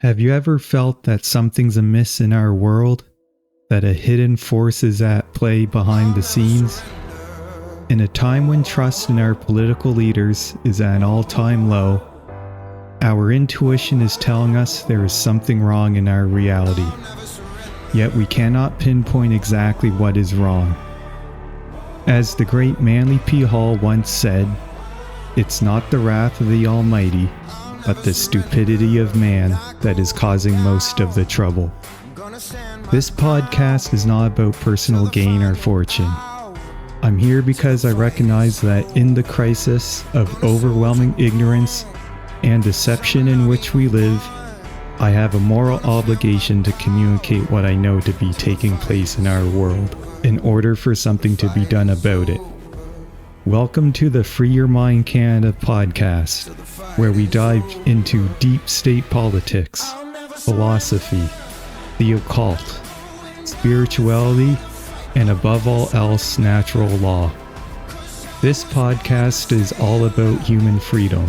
Have you ever felt that something's amiss in our world? That a hidden force is at play behind the scenes? In a time when trust in our political leaders is at an all-time low, our intuition is telling us there is something wrong in our reality. Yet we cannot pinpoint exactly what is wrong. As the great Manly P. Hall once said, "It's not the wrath of the Almighty, but the stupidity of man that is causing most of the trouble." This podcast is not about personal gain or fortune. I'm here because I recognize that in the crisis of overwhelming ignorance and deception in which we live, I have a moral obligation to communicate what I know to be taking place in our world, in order for something to be done about it. Welcome to the Free Your Mind Canada podcast, where we dive into deep state politics, philosophy, the occult, spirituality, and above all else, natural law. This podcast is all about human freedom,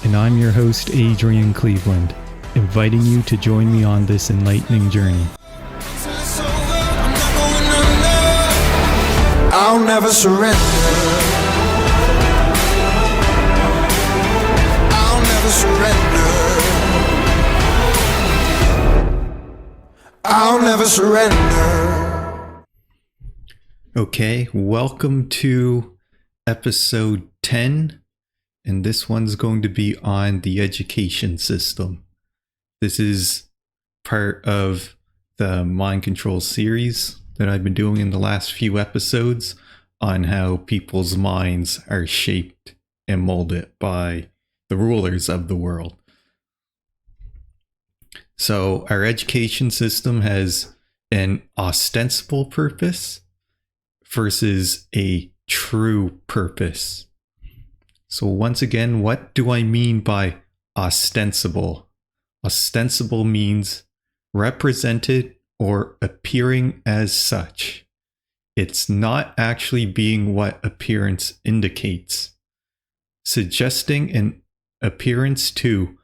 and I'm your host, Adrian Cleveland, inviting you to join me on this enlightening journey. I'll never surrender. I'll never surrender. I'll never surrender. Okay, welcome to episode 10, and this one's going to be on the education system. This is part of the mind control series that I've been doing in the last few episodes on how people's minds are shaped and molded by the rulers of the world. So our education system has an ostensible purpose versus a true purpose. So once again, what do I mean by ostensible? Ostensible means represented or appearing as such. It's not actually being what appearance indicates, suggesting an appearance to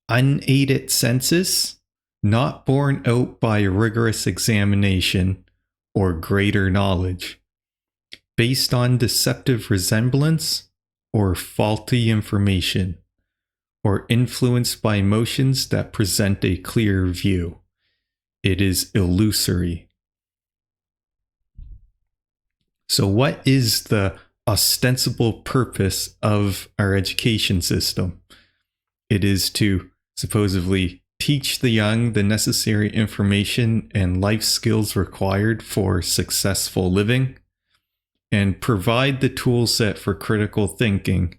unaided senses, not borne out by rigorous examination or greater knowledge, based on deceptive resemblance or faulty information, or influenced by emotions that present a clear view. It is illusory. So what is the ostensible purpose of our education system? It is to supposedly teach the young the necessary information and life skills required for successful living, and provide the tool set for critical thinking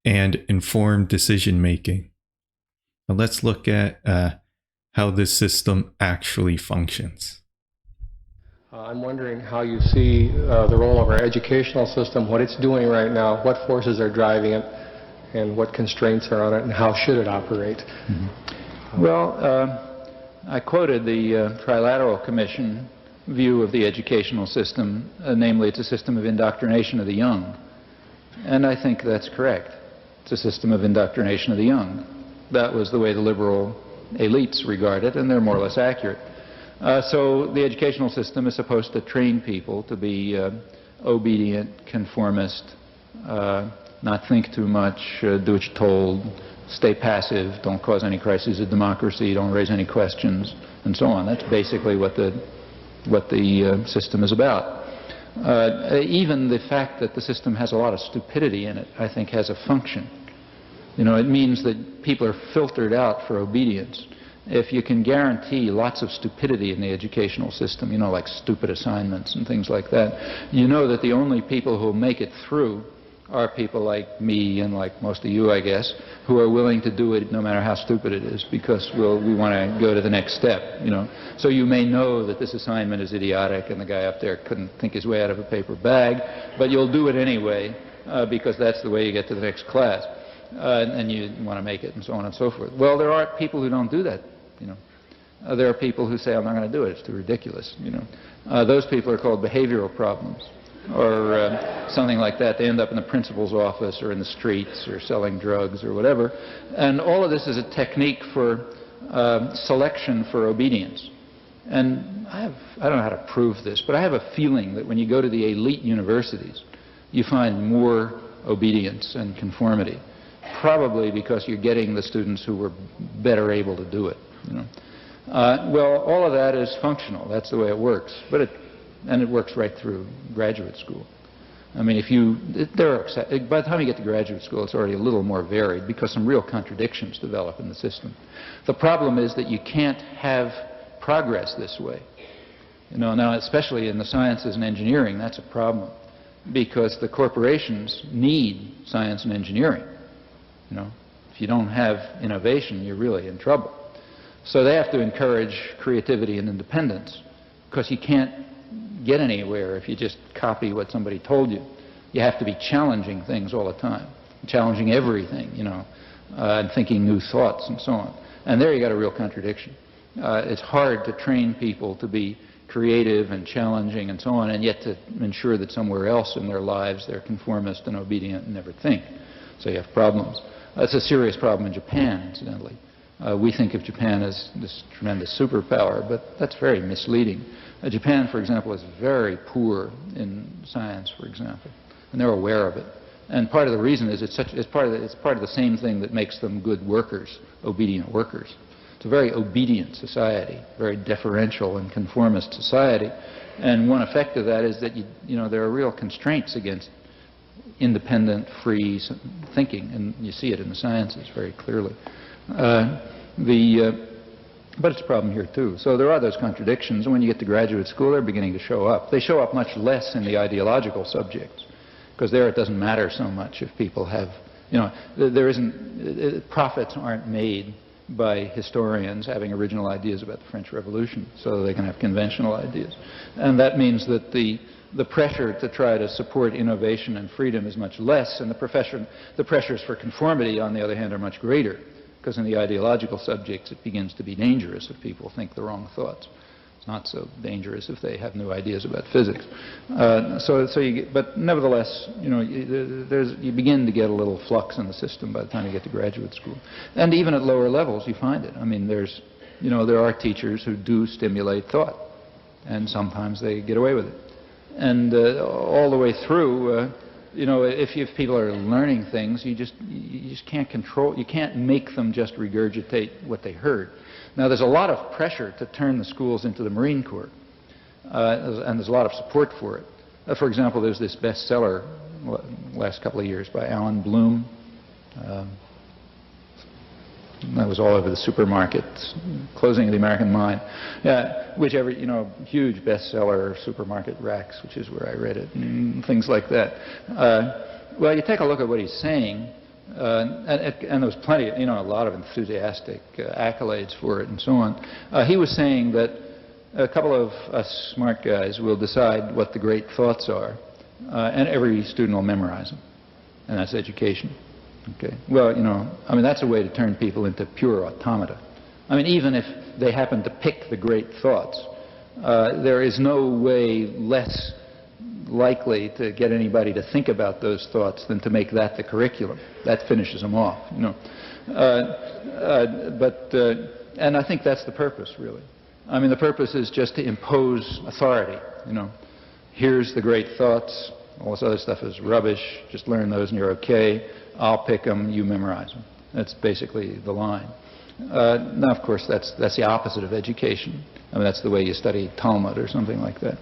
and informed decision making. Now let's look at how this system actually functions. I'm wondering how you see the role of our educational system, what it's doing right now, what forces are driving it, and what constraints are on it, and how should it operate? Mm-hmm. Well, I quoted the Trilateral Commission view of the educational system, namely it's a system of indoctrination of the young. And I think that's correct. It's a system of indoctrination of the young. That was the way the liberal elites regard it, and they're more or less accurate. So the educational system is supposed to train people to be obedient, conformist, not think too much, do what you're told, stay passive, don't cause any crises of democracy, don't raise any questions, and so on. That's basically what the system is about. Even the fact that the system has a lot of stupidity in it, I think, has a function. You know, it means that people are filtered out for obedience. If you can guarantee lots of stupidity in the educational system, you know, like stupid assignments and things like that, you know that the only people who make it through are people like me and like most of you, I guess, who are willing to do it no matter how stupid it is, because we want to go to the next step, you know. So you may know that this assignment is idiotic and the guy up there couldn't think his way out of a paper bag, but you'll do it anyway because that's the way you get to the next class, and you want to make it, and so on and so forth. Well, there are people who don't do that, you know. There are people who say, I'm not going to do it, it's too ridiculous, you know. Those people are called behavioral problems, or something like that. They end up in the principal's office or in the streets or selling drugs or whatever. And all of this is a technique for selection for obedience. And I don't know how to prove this, but I have a feeling that when you go to the elite universities, you find more obedience and conformity, probably because you're getting the students who were better able to do it. Well, all of that is functional. That's the way it works. And it works right through graduate school. I mean, by the time you get to graduate school, it's already a little more varied because some real contradictions develop in the system. The problem is that you can't have progress this way. Now, especially in the sciences and engineering, that's a problem because the corporations need science and engineering. If you don't have innovation, you're really in trouble. So they have to encourage creativity and independence because you can't get anywhere if you just copy what somebody told you. You have to be challenging things all the time, challenging everything, and thinking new thoughts and so on. And there you got a real contradiction. It's hard to train people to be creative and challenging and so on, and yet to ensure that somewhere else in their lives they're conformist and obedient and never think. So you have problems. That's a serious problem in Japan, incidentally. We think of Japan as this tremendous superpower, but that's very misleading. Japan, for example, is very poor in science, for example, and they're aware of it. And part of the reason is it's part of the same thing that makes them good workers, obedient workers. It's a very obedient society, very deferential and conformist society. And one effect of that is that there are real constraints against independent, free thinking, and you see it in the sciences very clearly. But it's a problem here too. So there are those contradictions, and when you get to graduate school, they're beginning to show up. They show up much less in the ideological subjects, because there it doesn't matter so much if people have, profits aren't made by historians having original ideas about the French Revolution, so they can have conventional ideas. And that means that the pressure to try to support innovation and freedom is much less, and the pressures for conformity, on the other hand, are much greater, because in the ideological subjects it begins to be dangerous if people think the wrong thoughts. It's not so dangerous if they have new ideas about physics. But nevertheless, you begin to get a little flux in the system by the time you get to graduate school. And even at lower levels you find it. I mean, there are teachers who do stimulate thought, and sometimes they get away with it. And all the way through, if people are learning things, you just can't control, you can't make them just regurgitate what they heard. Now, there's a lot of pressure to turn the schools into the Marine Corps, and there's a lot of support for it. For example, there's this bestseller last couple of years by Alan Bloom. That was all over the supermarkets, Closing of the American Mind, which huge bestseller, supermarket racks, which is where I read it, and things like that. Well, you take a look at what he's saying, and there was plenty, a lot of enthusiastic accolades for it and so on. He was saying that a couple of us smart guys will decide what the great thoughts are, and every student will memorize them, and that's education. Okay. Well, that's a way to turn people into pure automata. I mean, even if they happen to pick the great thoughts, there is no way less likely to get anybody to think about those thoughts than to make that the curriculum. That finishes them off, and I think that's the purpose, really. I mean, the purpose is just to impose authority, Here's the great thoughts. All this other stuff is rubbish. Just learn those and you're okay. I'll pick them, you memorize them. That's basically the line. Now, of course, that's the opposite of education. I mean, that's the way you study Talmud or something like that.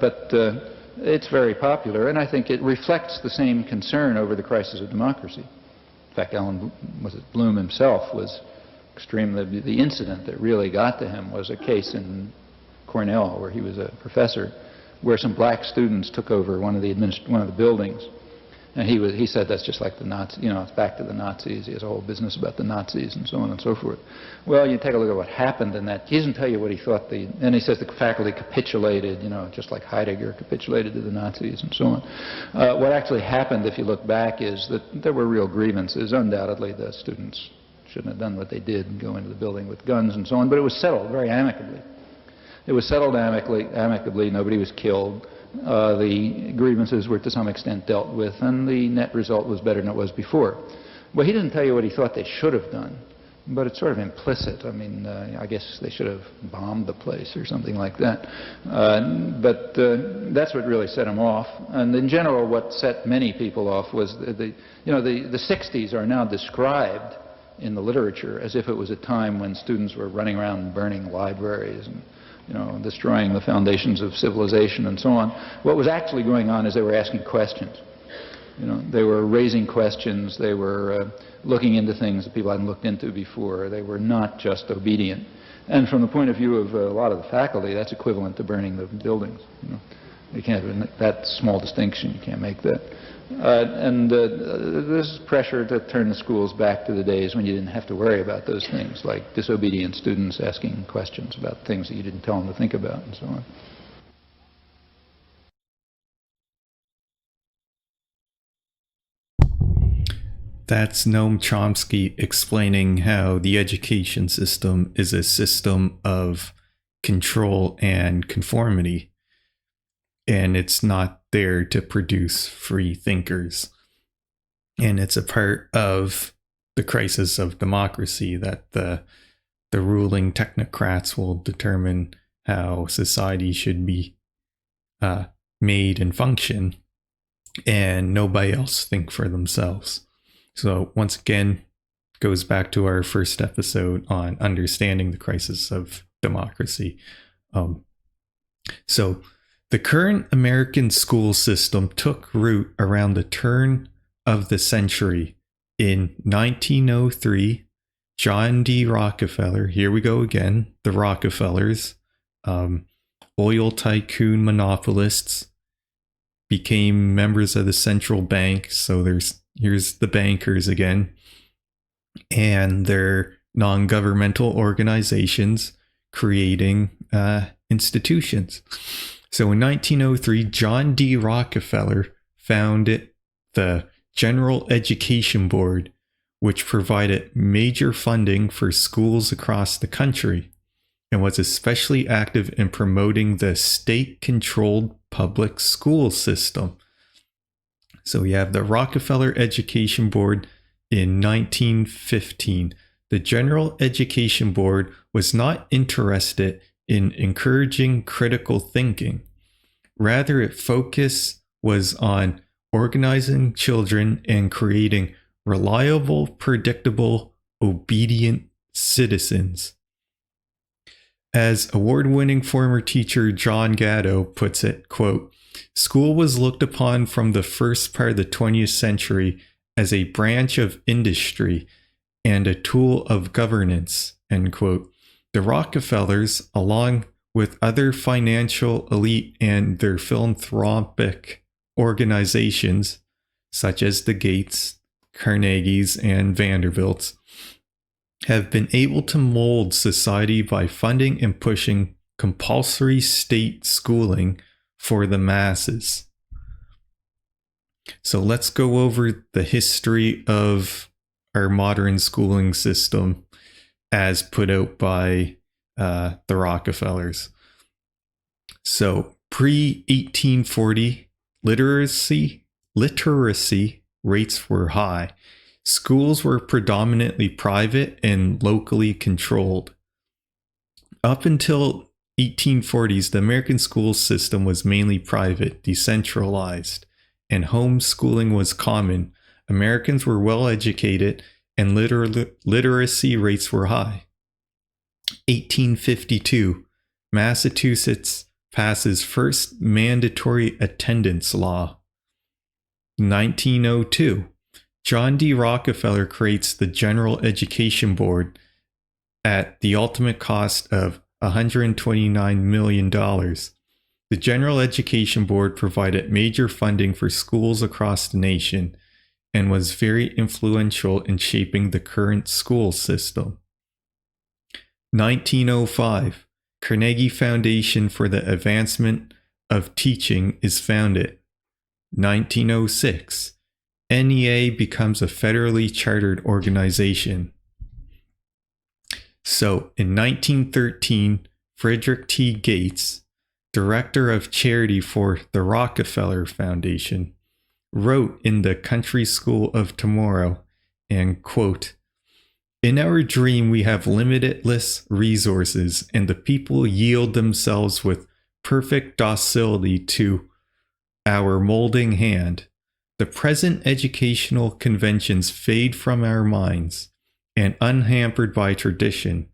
But it's very popular, and I think it reflects the same concern over the crisis of democracy. In fact, Bloom himself was extremely, the incident that really got to him was a case in Cornell where he was a professor, where some black students took over one of the buildings. And he said that's just like the Nazis, it's back to the Nazis. He has a whole business about the Nazis and so on and so forth. Well, you take a look at what happened in that. He doesn't tell you what he thought and he says the faculty capitulated, just like Heidegger capitulated to the Nazis and so on. What actually happened, if you look back, is that there were real grievances. Undoubtedly, the students shouldn't have done what they did and go into the building with guns and so on, but it was settled very amicably. It was settled amicably. Nobody was killed. The grievances were to some extent dealt with, and the net result was better than it was before. Well, he didn't tell you what he thought they should have done. but it's sort of implicit. I mean, I guess they should have bombed the place or something like that. But that's what really set them off. And in general, what set many people off was the 60s are now described in the literature as if it was a time when students were running around burning libraries and destroying the foundations of civilization and so on. What was actually going on is they were asking questions. They were raising questions. They were looking into things that people hadn't looked into before. They were not just obedient. And from the point of view of a lot of the faculty, that's equivalent to burning the buildings. You can't, that small distinction, you can't make that. There's pressure to turn the schools back to the days when you didn't have to worry about those things, like disobedient students asking questions about things that you didn't tell them to think about and so on. That's Noam Chomsky explaining how the education system is a system of control and conformity, and it's not there to produce free thinkers. And it's a part of the crisis of democracy that the ruling technocrats will determine how society should be made and function, and nobody else think for themselves. So once again, goes back to our first episode on understanding the crisis of democracy. So the current American school system took root around the turn of the century. In 1903, John D. Rockefeller, here we go again, the Rockefellers, oil tycoon monopolists, became members of the central bank. So here's the bankers again, and their non-governmental organizations creating institutions. So in 1903, John D. Rockefeller founded the General Education Board, which provided major funding for schools across the country and was especially active in promoting the state-controlled public school system. So we have the Rockefeller Education Board in 1915. The General Education Board was not interested in encouraging critical thinking. Rather, its focus was on organizing children and creating reliable, predictable, obedient citizens. As award-winning former teacher John Gatto puts it, quote, "School was looked upon from the first part of the 20th century as a branch of industry and a tool of governance," end quote. The Rockefellers, along with other financial elite and their philanthropic organizations, such as the Gates, Carnegies, and Vanderbilts, have been able to mold society by funding and pushing compulsory state schooling for the masses. So let's go over the history of our modern schooling system as put out by the Rockefellers. So pre-1840, literacy rates were high. Schools were predominantly private and locally controlled. Up until 1840s, the American school system was mainly private, decentralized, and homeschooling was common. Americans were well educated and literacy rates were high. 1852, Massachusetts passes first mandatory attendance law. 1902, John D. Rockefeller creates the General Education Board at the ultimate cost of $129 million. The General Education Board provided major funding for schools across the nation and was very influential in shaping the current school system. 1905, Carnegie Foundation for the Advancement of Teaching is founded. 1906, NEA becomes a federally chartered organization. So in 1913, Frederick T. Gates, director of charity for the Rockefeller Foundation, wrote in the Country School of Tomorrow, and quote, In our dream, we have limitless resources, and the people yield themselves with perfect docility to our molding hand. The present educational conventions fade from our minds, and unhampered by tradition,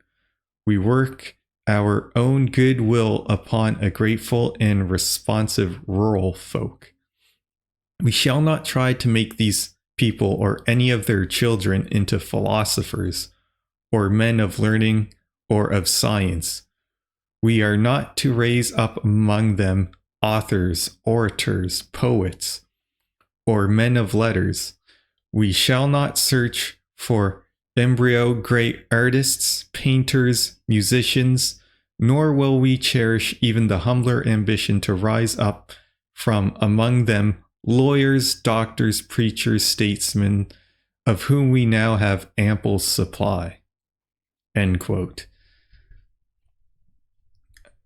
we work our own goodwill upon a grateful and responsive rural folk. We shall not try to make these people or any of their children into philosophers or men of learning or of science. We are not to raise up among them authors, orators, poets, or men of letters. We shall not search for embryo great artists, painters, musicians, nor will we cherish even the humbler ambition to rise up from among them lawyers, doctors, preachers, statesmen, of whom we now have ample supply. End quote.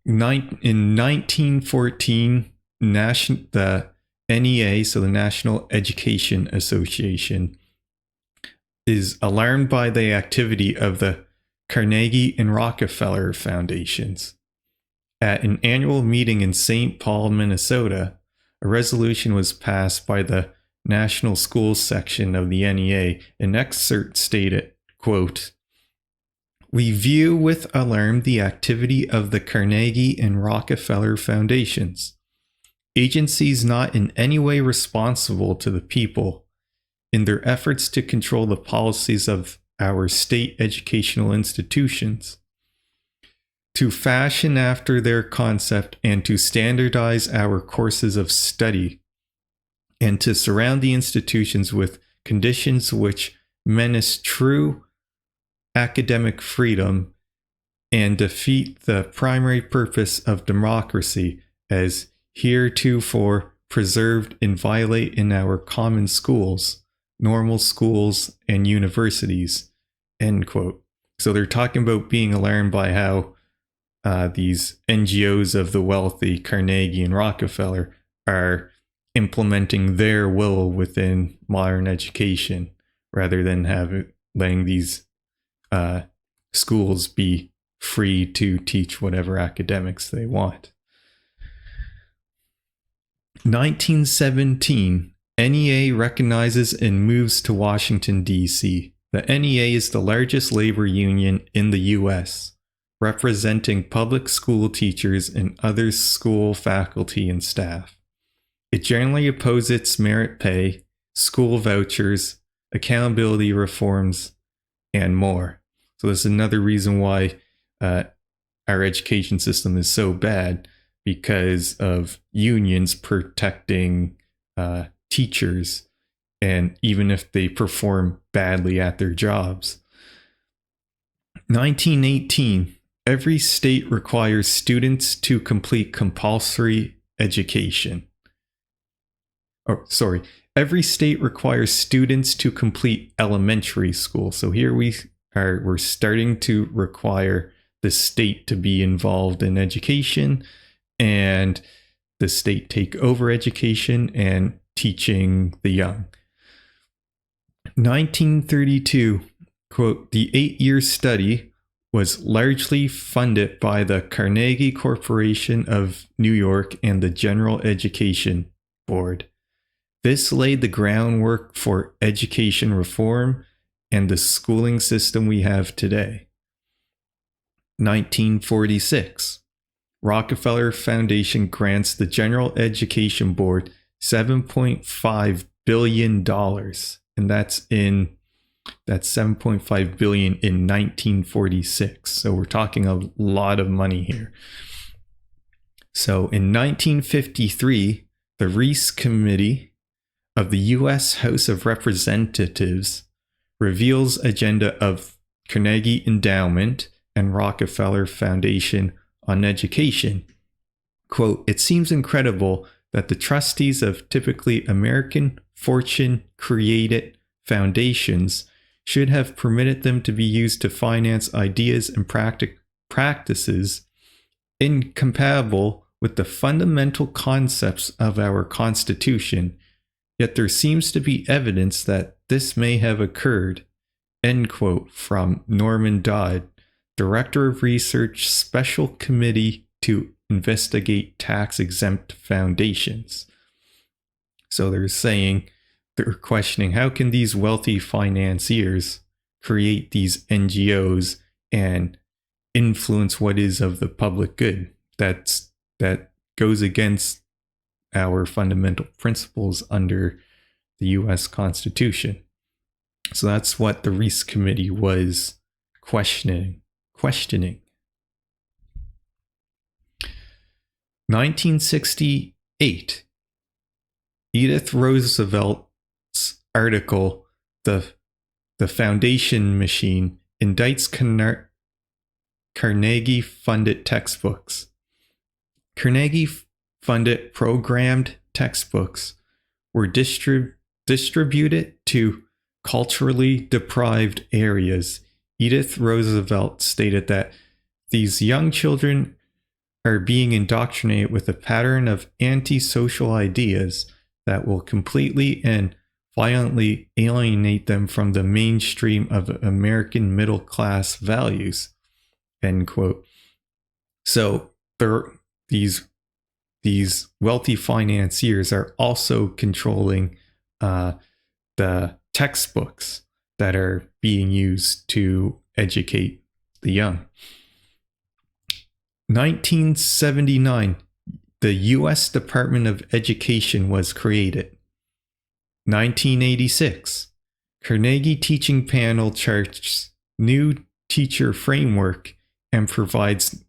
In 1914, the NEA, so the National Education Association, is alarmed by the activity of the Carnegie and Rockefeller Foundations. At an annual meeting in St. Paul, Minnesota, a resolution was passed by the National Schools section of the NEA. An excerpt stated, quote, "We view with alarm the activity of the Carnegie and Rockefeller Foundations, agencies not in any way responsible to the people, in their efforts to control the policies of our state educational institutions, to fashion after their concept and to standardize our courses of study, and to surround the institutions with conditions which menace true academic freedom and defeat the primary purpose of democracy as heretofore preserved and violate in our common schools, normal schools, and universities." End quote. So they're talking about being alarmed by how these NGOs of the wealthy, Carnegie and Rockefeller, are implementing their will within modern education rather than letting these schools be free to teach whatever academics they want. 1917, NEA recognizes and moves to Washington, D.C. The NEA is the largest labor union in the U.S., representing public school teachers and other school faculty and staff. It generally opposes merit pay, school vouchers, accountability reforms, and more. So this is another reason why our education system is so bad, because of unions protecting teachers, and even if they perform badly at their jobs. 1918, every state requires students to complete compulsory education. Every state requires students to complete elementary school. So here we're starting to require the state to be involved in education, and the state take over education and teaching the young. 1932, quote, "The 8-year study was largely funded by the Carnegie Corporation of New York and the General Education Board. This laid the groundwork for education reform and the schooling system we have today." 1946, Rockefeller Foundation grants the General Education Board $7.5 billion, and that's $7.5 billion in 1946. So we're talking a lot of money here. So in 1953, the Reese Committee of the U.S. House of Representatives reveals agenda of Carnegie Endowment and Rockefeller Foundation on education. Quote, "It seems incredible that the trustees of typically American fortune-created foundations should have permitted them to be used to finance ideas and practices incompatible with the fundamental concepts of our Constitution, yet there seems to be evidence that this may have occurred, End quote from Norman Dodd, Director of Research, Special Committee to Investigate Tax-Exempt Foundations. So they're questioning, how can these wealthy financiers create these NGOs and influence what is of the public good? That goes against our fundamental principles under the U.S. Constitution. So that's what the Reese Committee was questioning. 1968, Edith Roosevelt's article, The Foundation Machine, indicts Carnegie-funded textbooks. Carnegie-funded programmed textbooks were distributed to culturally deprived areas. Edith Roosevelt stated that these young children are being indoctrinated with a pattern of antisocial ideas that will completely and violently alienate them from the mainstream of American middle class values. End quote. So these wealthy financiers are also controlling the textbooks that are being used to educate the young. 1979, the U.S. Department of Education was created. 1986, Carnegie Teaching Panel charts new teacher framework and provides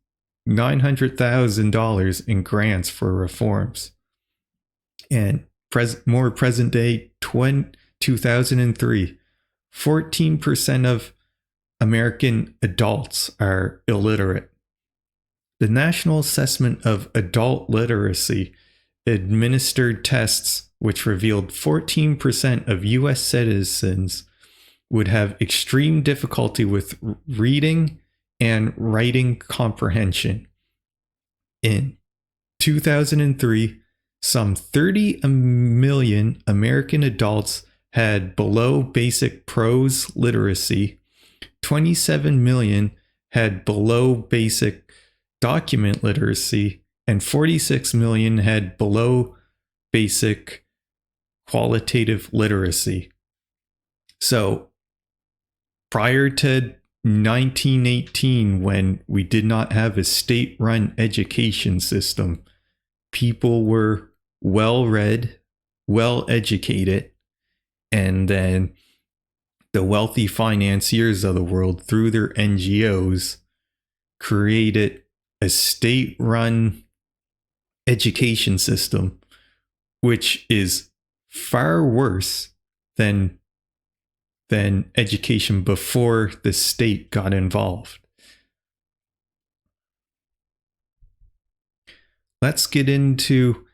$900,000 in grants for reforms. And more present day, 2003, 14% of American adults are illiterate. The National Assessment of Adult Literacy administered tests which revealed 14% of U.S. citizens would have extreme difficulty with reading and writing comprehension. In 2003, some 30 million American adults had below basic prose literacy, 27 million had below basic document literacy, and 46 million had below basic qualitative literacy. So prior to 1918, when we did not have a state-run education system, people were well-read, well-educated, and then the wealthy financiers of the world, through their NGOs, created a state-run education system, which is far worse than education before the state got involved. Let's get into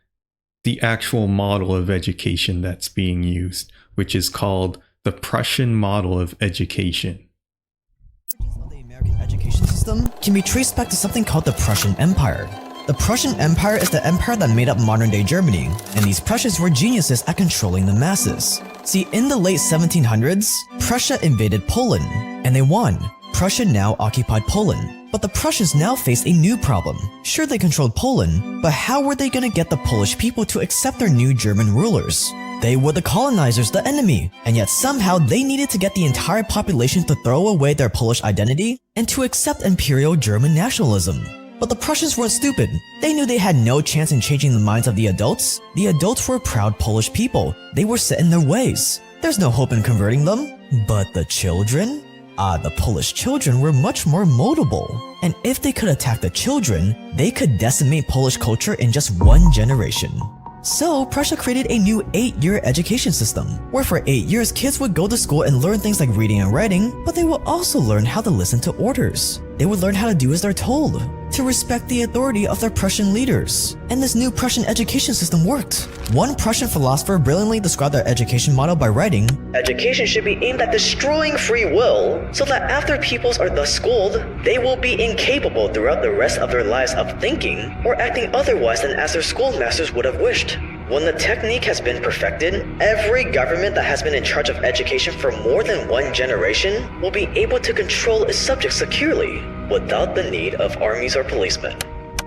the actual model of education that's being used, which is called the Prussian model of education. The American education system can be traced back to something called the Prussian Empire. The Prussian Empire is the empire that made up modern-day Germany, and these Prussians were geniuses at controlling the masses. See, in the late 1700s, Prussia invaded Poland, and they won. Prussia now occupied Poland, but the Prussians now faced a new problem. Sure, they controlled Poland, but how were they going to get the Polish people to accept their new German rulers? They were the colonizers, the enemy, and yet somehow they needed to get the entire population to throw away their Polish identity and to accept imperial German nationalism. But the Prussians weren't stupid. They knew they had no chance in changing the minds of the adults. The adults were proud Polish people. They were set in their ways. There's no hope in converting them. But the children? The Polish children were much more moldable. And if they could attack the children, they could decimate Polish culture in just one generation. So, Prussia created a new 8-year education system, where for 8 years kids would go to school and learn things like reading and writing, but they would also learn how to listen to orders. They would learn how to do as they're told, to respect the authority of their Prussian leaders. And this new Prussian education system worked. One Prussian philosopher brilliantly described their education model by writing, "Education should be aimed at destroying free will, so that after pupils are thus schooled, they will be incapable throughout the rest of their lives of thinking or acting otherwise than as their schoolmasters would have wished. When the technique has been perfected, every government that has been in charge of education for more than one generation will be able to control its subjects securely, without the need of armies or policemen.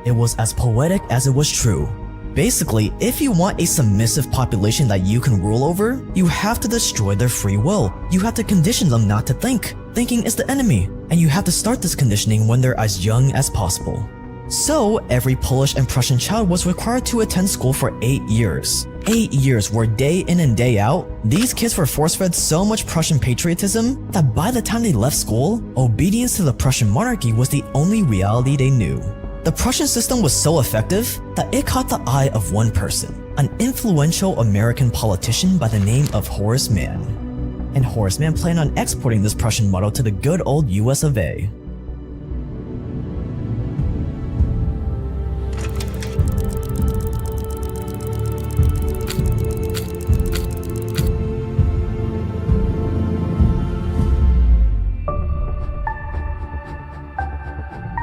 It was as poetic as it was true. Basically, if you want a submissive population that you can rule over, you have to destroy their free will. You have to condition them not to think. Thinking is the enemy, and you have to start this conditioning when they're as young as possible. So, every Polish and Prussian child was required to attend school for 8 years. 8 years where day in and day out, these kids were force-fed so much Prussian patriotism that by the time they left school, obedience to the Prussian monarchy was the only reality they knew. The Prussian system was so effective that it caught the eye of one person, an influential American politician by the name of Horace Mann. And Horace Mann planned on exporting this Prussian model to the good old US of A.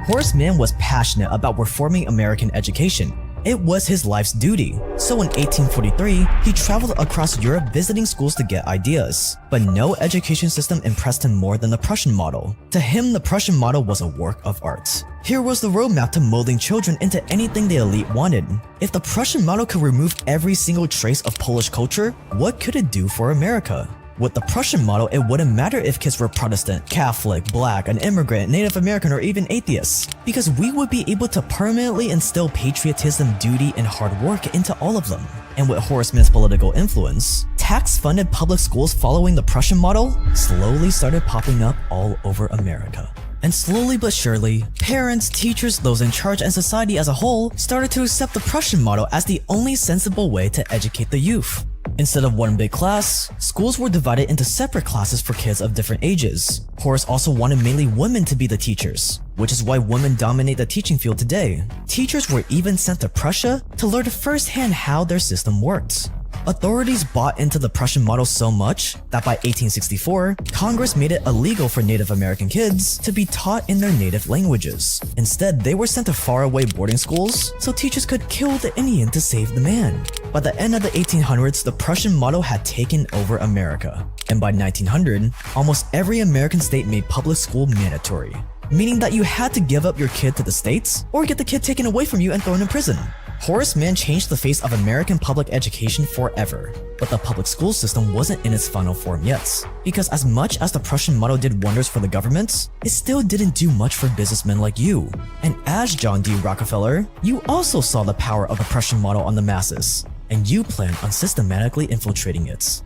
Horace Mann was passionate about reforming American education. It was his life's duty. So in 1843, he traveled across Europe visiting schools to get ideas. But no education system impressed him more than the Prussian model. To him, the Prussian model was a work of art. Here was the roadmap to molding children into anything the elite wanted. If the Prussian model could remove every single trace of Polish culture, what could it do for America? With the Prussian model, it wouldn't matter if kids were Protestant, Catholic, Black, an immigrant, Native American, or even atheists, because we would be able to permanently instill patriotism, duty, and hard work into all of them. And with Horace Mann's political influence, tax-funded public schools following the Prussian model slowly started popping up all over America. And slowly but surely, parents, teachers, those in charge, and society as a whole started to accept the Prussian model as the only sensible way to educate the youth. Instead of one big class, schools were divided into separate classes for kids of different ages. Horace also wanted mainly women to be the teachers, which is why women dominate the teaching field today. Teachers were even sent to Prussia to learn firsthand how their system worked. Authorities bought into the Prussian model so much that by 1864, Congress made it illegal for Native American kids to be taught in their native languages. Instead, they were sent to faraway boarding schools so teachers could kill the Indian to save the man. By the end of the 1800s, the Prussian model had taken over America. And by 1900, almost every American state made public school mandatory, meaning that you had to give up your kid to the states or get the kid taken away from you and thrown in prison. Horace Mann changed the face of American public education forever, but the public school system wasn't in its final form yet, because as much as the Prussian model did wonders for the government, it still didn't do much for businessmen like you. And as John D. Rockefeller, you also saw the power of the Prussian model on the masses, and you planned on systematically infiltrating it.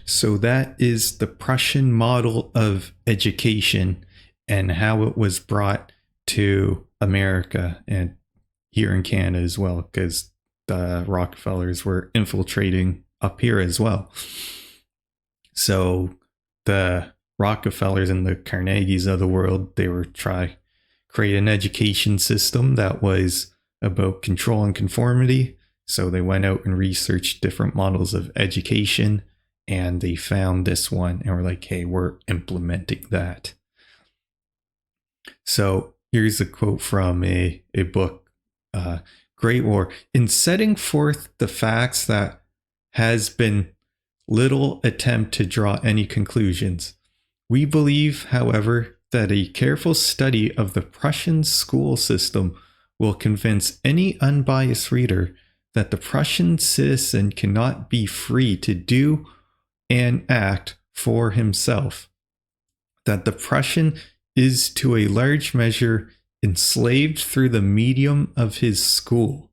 So that is the Prussian model of education and how it was brought to America and here in Canada as well, because the Rockefellers were infiltrating up here as well. So the Rockefellers and the Carnegies of the world, they were trying to create an education system that was about control and conformity. So they went out and researched different models of education, and they found this one and were like, hey, we're implementing that. So here's a quote from a book, Great War. In setting forth the facts, that has been little attempt to draw any conclusions. We believe, however, that a careful study of the Prussian school system will convince any unbiased reader that the Prussian citizen cannot be free to do and act for himself, that the Prussian is to a large measure enslaved through the medium of his school,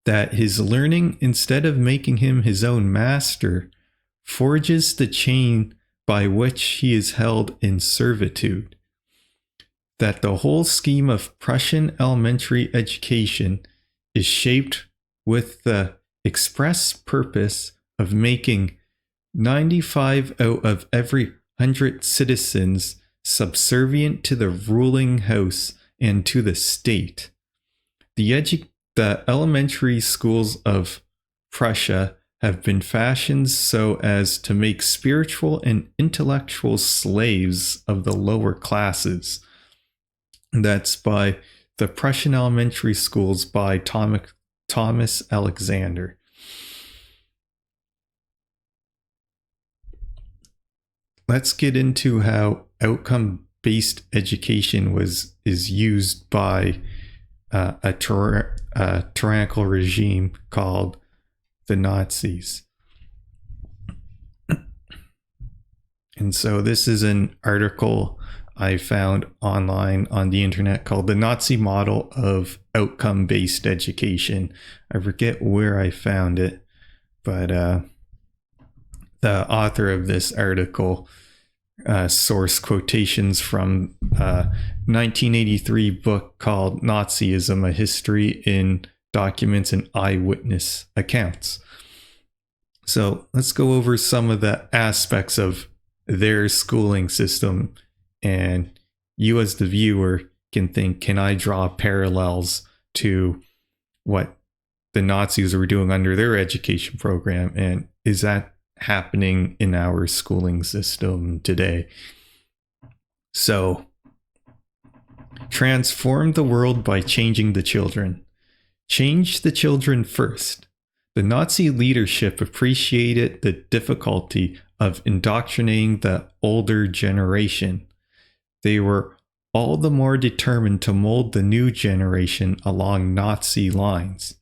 that his learning, instead of making him his own master, forges the chain by which he is held in servitude, that the whole scheme of Prussian elementary education is shaped with the express purpose of making 95 out of every 100 citizens subservient to the ruling house and to the state. The elementary schools of Prussia have been fashioned so as to make spiritual and intellectual slaves of the lower classes. That's by the Prussian Elementary Schools by Thomas Alexander. Let's get into how outcome-based education is used by a tyrannical regime called the Nazis. And so this is an article I found online on the internet called The Nazi Model of Outcome-Based Education. I forget where I found it, but the author of this article source quotations from a 1983 book called Nazism, A History in Documents and Eyewitness Accounts. So let's go over some of the aspects of their schooling system, and you as the viewer can think, can I draw parallels to what the Nazis were doing under their education program, and is that happening in our schooling system today? So, transform the world by changing the children. Change the children first. The Nazi leadership appreciated the difficulty of indoctrinating the older generation. They were all the more determined to mold the new generation along Nazi lines.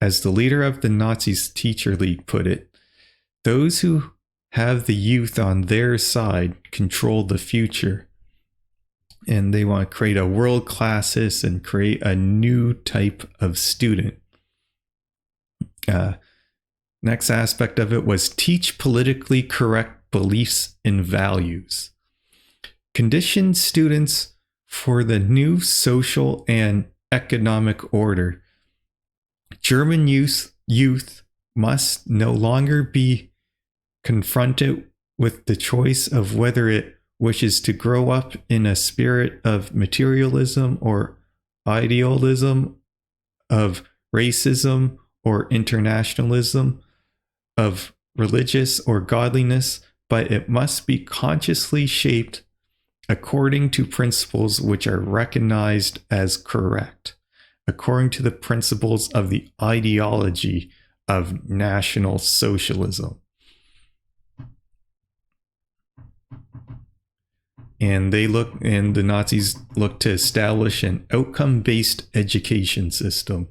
As the leader of the Nazis' teacher league put it, those who have the youth on their side control the future. And they want to create a world classes and create a new type of student. Next aspect of it was teach politically correct beliefs and values. Condition students for the new social and economic order. German youth must no longer be confronted with the choice of whether it wishes to grow up in a spirit of materialism or idealism, of racism or internationalism, of religious or godliness, but it must be consciously shaped according to principles which are recognized as correct, according to the principles of the ideology of National Socialism. And the Nazis looked to establish an outcome-based education system.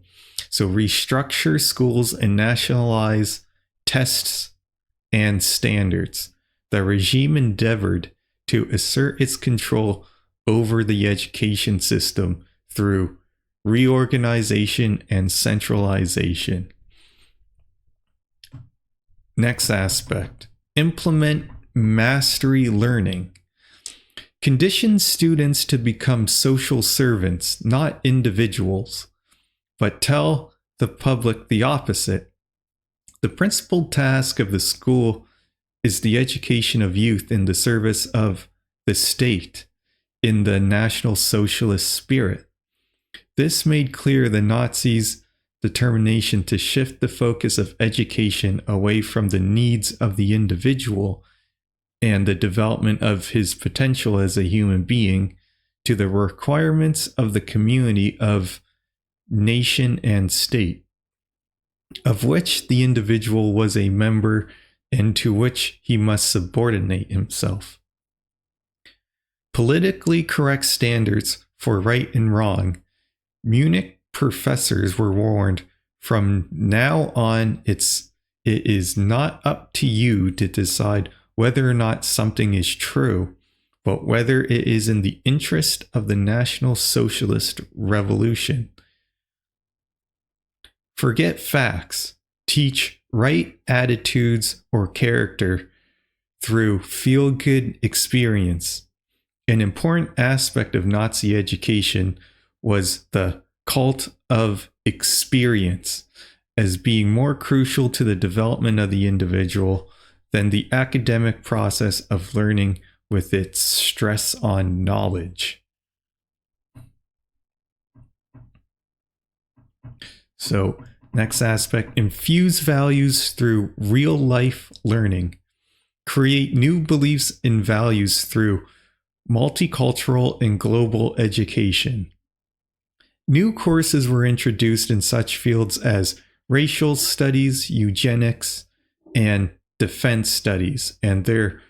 So restructure schools and nationalize tests and standards. The regime endeavored to assert its control over the education system through reorganization and centralization. Next aspect, implement mastery learning. Condition students to become social servants, not individuals, but tell the public the opposite. The principal task of the school is the education of youth in the service of the state in the National Socialist spirit. This made clear the Nazis' determination to shift the focus of education away from the needs of the individual and the development of his potential as a human being to the requirements of the community of nation and state, of which the individual was a member and to which he must subordinate himself. Politically correct standards for right and wrong. Munich professors were warned, from now on it is not up to you to decide whether or not something is true, but whether it is in the interest of the National Socialist Revolution. Forget facts. Teach right attitudes or character through feel-good experience. An important aspect of Nazi education was the cult of experience as being more crucial to the development of the individual than the academic process of learning with its stress on knowledge. So Next aspect, infuse values through real life learning. Create new beliefs and values through multicultural and global education. New courses were introduced in such fields as racial studies, eugenics, and defense studies, and there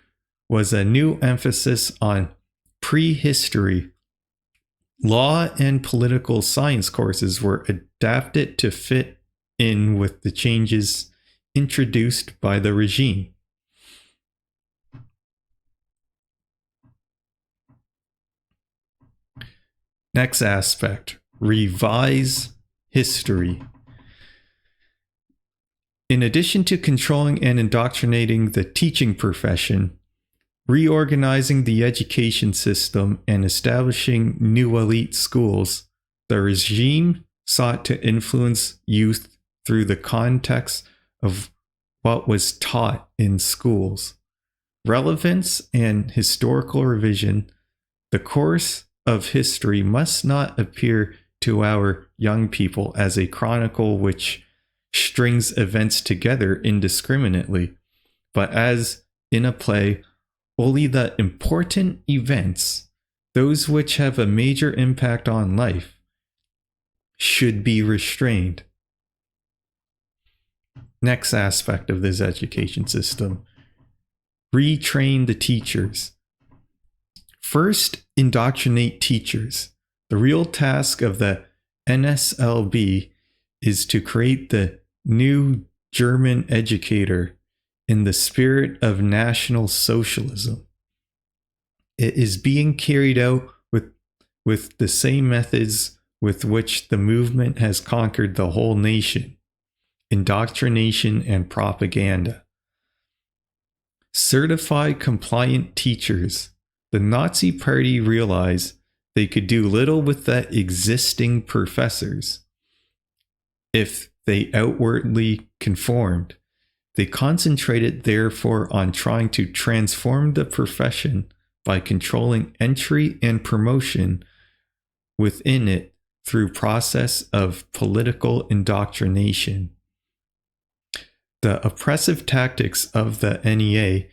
was a new emphasis on prehistory. Law and political science courses were adapted to fit in with the changes introduced by the regime. Next aspect, revise history. In addition to controlling and indoctrinating the teaching profession, reorganizing the education system, and establishing new elite schools, the regime sought to influence youth through the context of what was taught in schools. Relevance and historical revision. The course of history must not appear to our young people as a chronicle which strings events together indiscriminately, but as in a play, only the important events, those which have a major impact on life, should be restrained. Next aspect of this education system, retrain the teachers. First, indoctrinate teachers. The real task of the NSLB is to create the new German educator in the spirit of National Socialism. It is being carried out with the same methods with which the movement has conquered the whole nation: indoctrination and propaganda. Certified compliant teachers. The Nazi Party realized they could do little with the existing professors if they outwardly conformed. They concentrated, therefore, on trying to transform the profession by controlling entry and promotion within it through process of political indoctrination. The oppressive tactics of the NEA.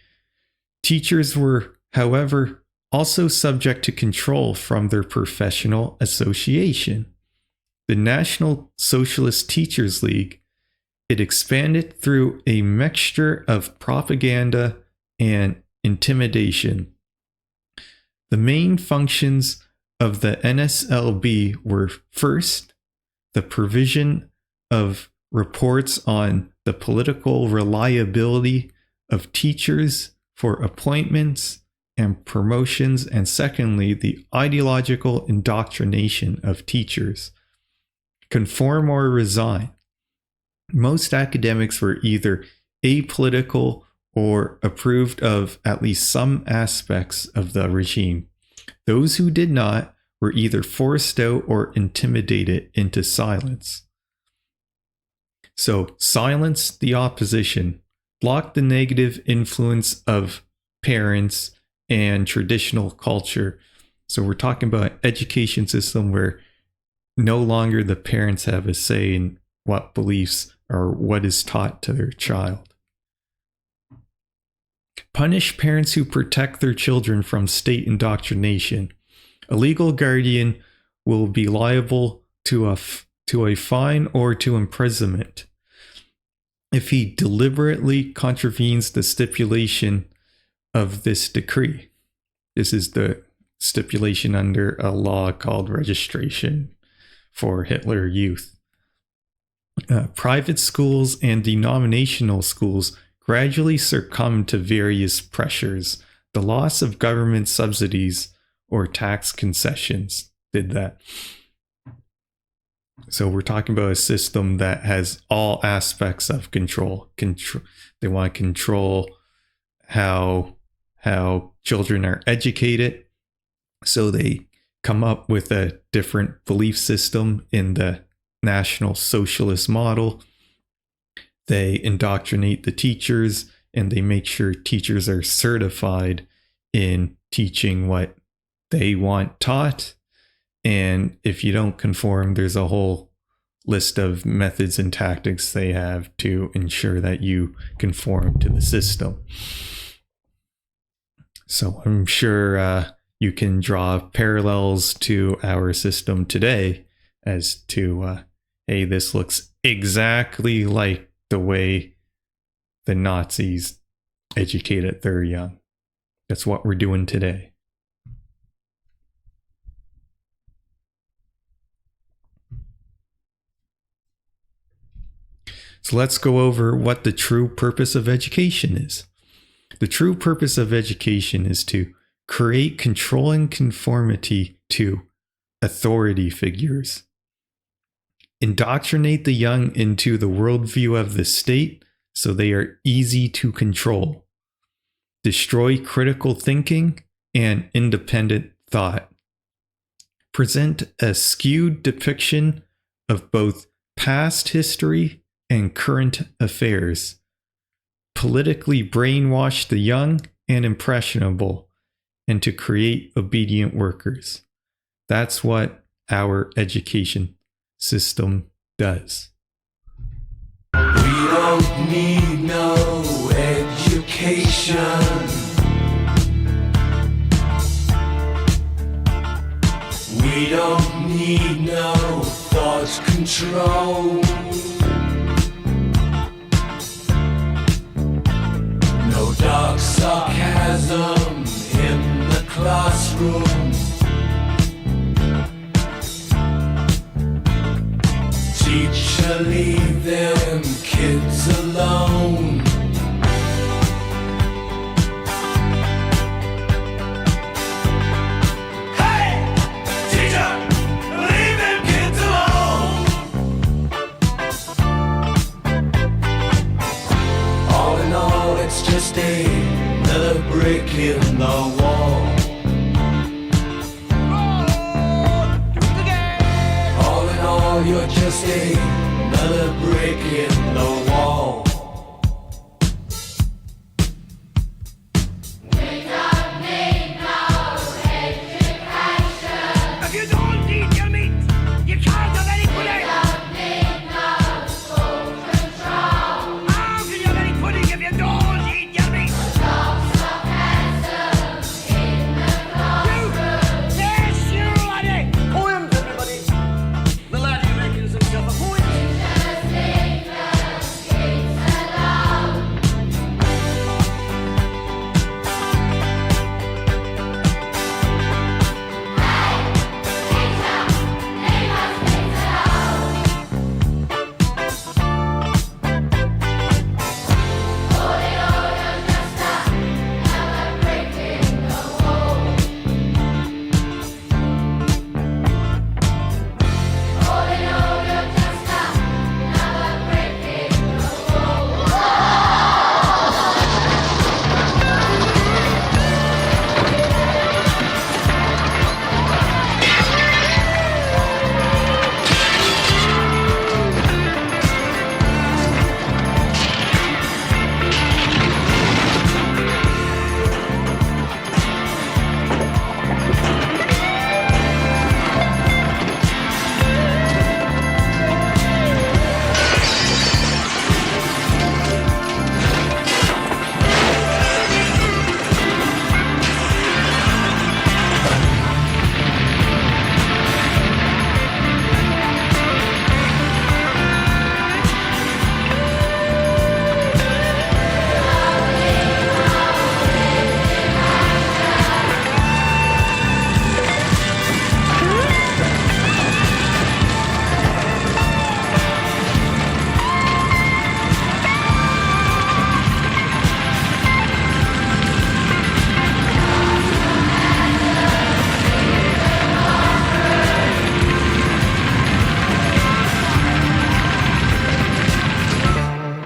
Teachers were, however, also subject to control from their professional association. The National Socialist Teachers League, it expanded through a mixture of propaganda and intimidation. The main functions of the NSLB were, first, the provision of reports on the political reliability of teachers for appointments and promotions, and secondly, the ideological indoctrination of teachers. Conform or resign. Most academics were either apolitical or approved of at least some aspects of the regime. Those who did not were either forced out or intimidated into silence. So, silence the opposition, block the negative influence of parents and traditional culture. So we're talking about an education system where no longer the parents have a say in what beliefs or what is taught to their child. Punish parents who protect their children from state indoctrination. A legal guardian will be liable to a fine or to imprisonment if he deliberately contravenes the stipulation of this decree. This is the stipulation under a law called Registration for Hitler Youth. Private schools and denominational schools gradually succumbed to various pressures. The loss of government subsidies or tax concessions did that. So we're talking about a system that has all aspects of control. They want to control how children are educated. So they come up with a different belief system in the National Socialist model. They indoctrinate the teachers, and they make sure teachers are certified in teaching what they want taught. And if you don't conform, there's a whole list of methods and tactics they have to ensure that you conform to the system. So I'm sure you can draw parallels to our system today as to, hey, this looks exactly like the way the Nazis educated their young. That's what we're doing today. So let's go over what the true purpose of education is. The true purpose of education is to create control and conformity to authority figures, indoctrinate the young into the worldview of the state so they are easy to control, destroy critical thinking and independent thought, present a skewed depiction of both past history and current affairs, politically brainwash the young and impressionable, and to create obedient workers. That's what our education system does. We don't need no education. We don't need no thought control. No dark sarcasm in the classroom. Teacher, leave them kids alone. Hey, teacher, leave them kids alone. All in all, it's just another brick in the wall. All in all, you're just another brick in the wall. We don't need no education. If you don't eat your meat, you can't have any pudding. We don't need no school control. How can you have any pudding if you don't eat your meat? Stop sarcasm in the classroom. Yes, you laddie. Poems, everybody. The laddie reckons himself a poet. Just leave the kids alone.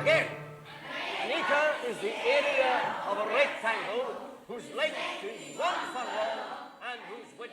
Again, an acre is the area of a rectangle whose length is 1 furlong and whose width